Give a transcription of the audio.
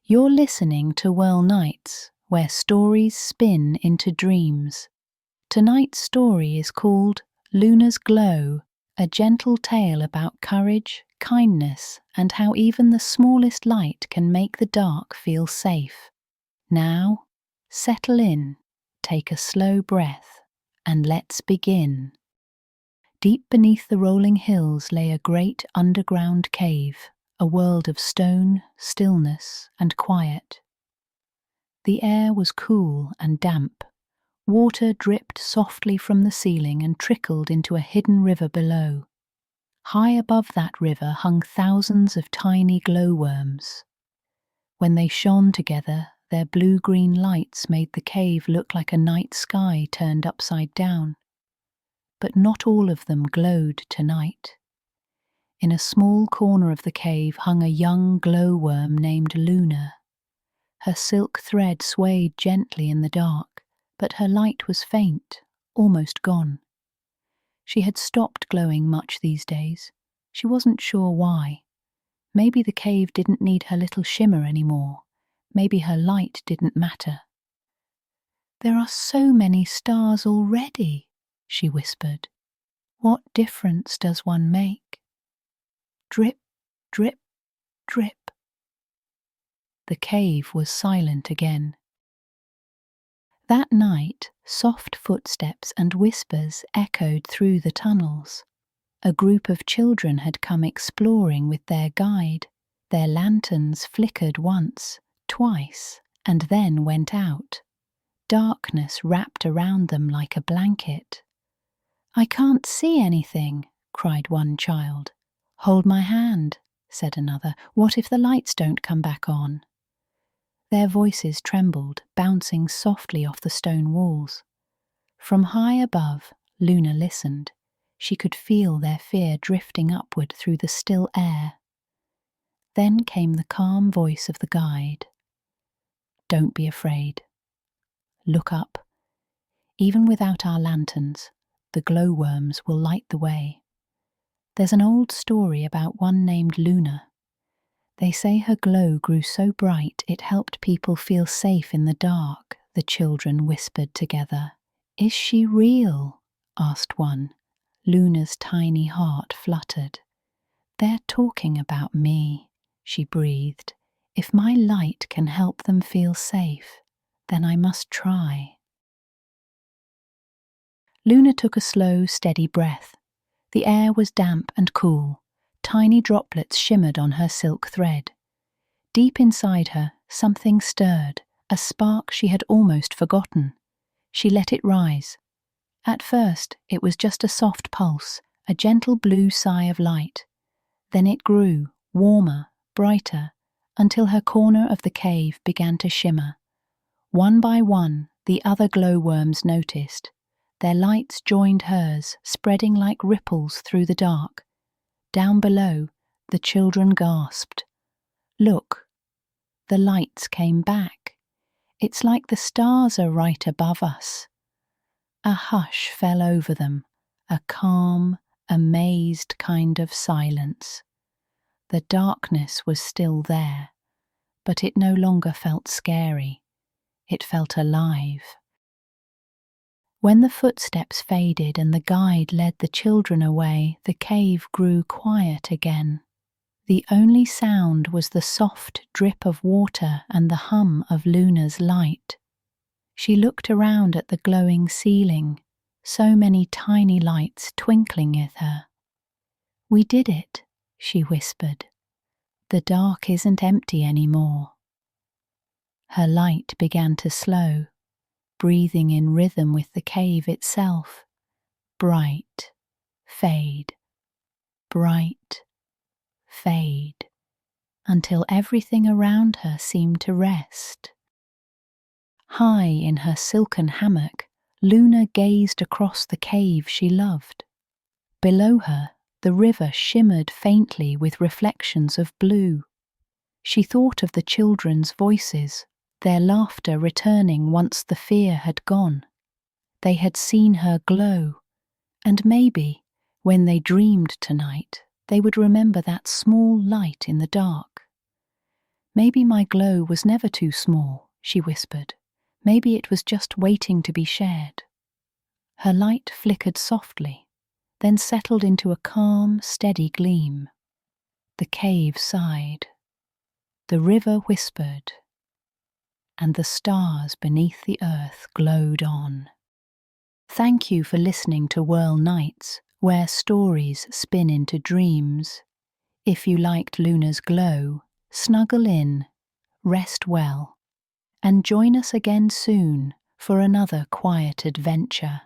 You're listening to Whirl Nights, where stories spin into dreams. Tonight's story is called Luna's Glow, a gentle tale about courage, kindness, and how even the smallest light can make the dark feel safe. Now, settle in, take a slow breath, and let's begin. Deep beneath the rolling hills lay a great underground cave, a world of stone, stillness, and quiet. The air was cool and damp. Water dripped softly from the ceiling and trickled into a hidden river below. High above that river hung thousands of tiny glowworms. When they shone together, their blue-green lights made the cave look like a night sky turned upside down. But not all of them glowed tonight. In a small corner of the cave hung a young glowworm named Luna. Her silk thread swayed gently in the dark, but her light was faint, almost gone. She had stopped glowing much these days. She wasn't sure why. Maybe the cave didn't need her little shimmer anymore. Maybe her light didn't matter. "There are so many stars already," she whispered. "What difference does one make?" Drip, drip, drip. The cave was silent again. That night, soft footsteps and whispers echoed through the tunnels. A group of children had come exploring with their guide. Their lanterns flickered once, twice, and then went out. Darkness wrapped around them like a blanket. "I can't see anything," cried one child. "Hold my hand," said another. "What if the lights don't come back on?" Their voices trembled, bouncing softly off the stone walls. From high above, Luna listened. She could feel their fear drifting upward through the still air. Then came the calm voice of the guide. "Don't be afraid. Look up. Even without our lanterns, the glowworms will light the way. There's an old story about one named Luna. They say her glow grew so bright it helped people feel safe in the dark," the children whispered together. "Is she real?" asked one. Luna's tiny heart fluttered. "They're talking about me," she breathed. "If my light can help them feel safe, then I must try." Luna took a slow, steady breath. The air was damp and cool. Tiny droplets shimmered on her silk thread. Deep inside her, something stirred, a spark she had almost forgotten. She let it rise. At first, it was just a soft pulse, a gentle blue sigh of light. Then it grew, warmer, brighter, until her corner of the cave began to shimmer. One by one, the other glowworms noticed. Their lights joined hers, spreading like ripples through the dark. Down below, the children gasped. "Look, the lights came back. It's like the stars are right above us." A hush fell over them, a calm, amazed kind of silence. The darkness was still there, but it no longer felt scary. It felt alive. When the footsteps faded and the guide led the children away, the cave grew quiet again. The only sound was the soft drip of water and the hum of Luna's light. She looked around at the glowing ceiling, so many tiny lights twinkling at her. "We did it," she whispered. "The dark isn't empty anymore." Her light began to slow, breathing in rhythm with the cave itself. Bright, fade, bright, fade, until everything around her seemed to rest. High in her silken hammock, Luna gazed across the cave she loved. Below her, the river shimmered faintly with reflections of blue. She thought of the children's voices, their laughter returning once the fear had gone. They had seen her glow, and maybe, when they dreamed tonight, they would remember that small light in the dark. Maybe my glow was never too small, she whispered. Maybe it was just waiting to be shared. Her light flickered softly, then settled into a calm, steady gleam. The cave sighed. The river whispered, and the stars beneath the earth glowed on. Thank you for listening to Whirl Nights, where stories spin into dreams. If you liked Luna's glow, snuggle in, rest well, and join us again soon for another quiet adventure.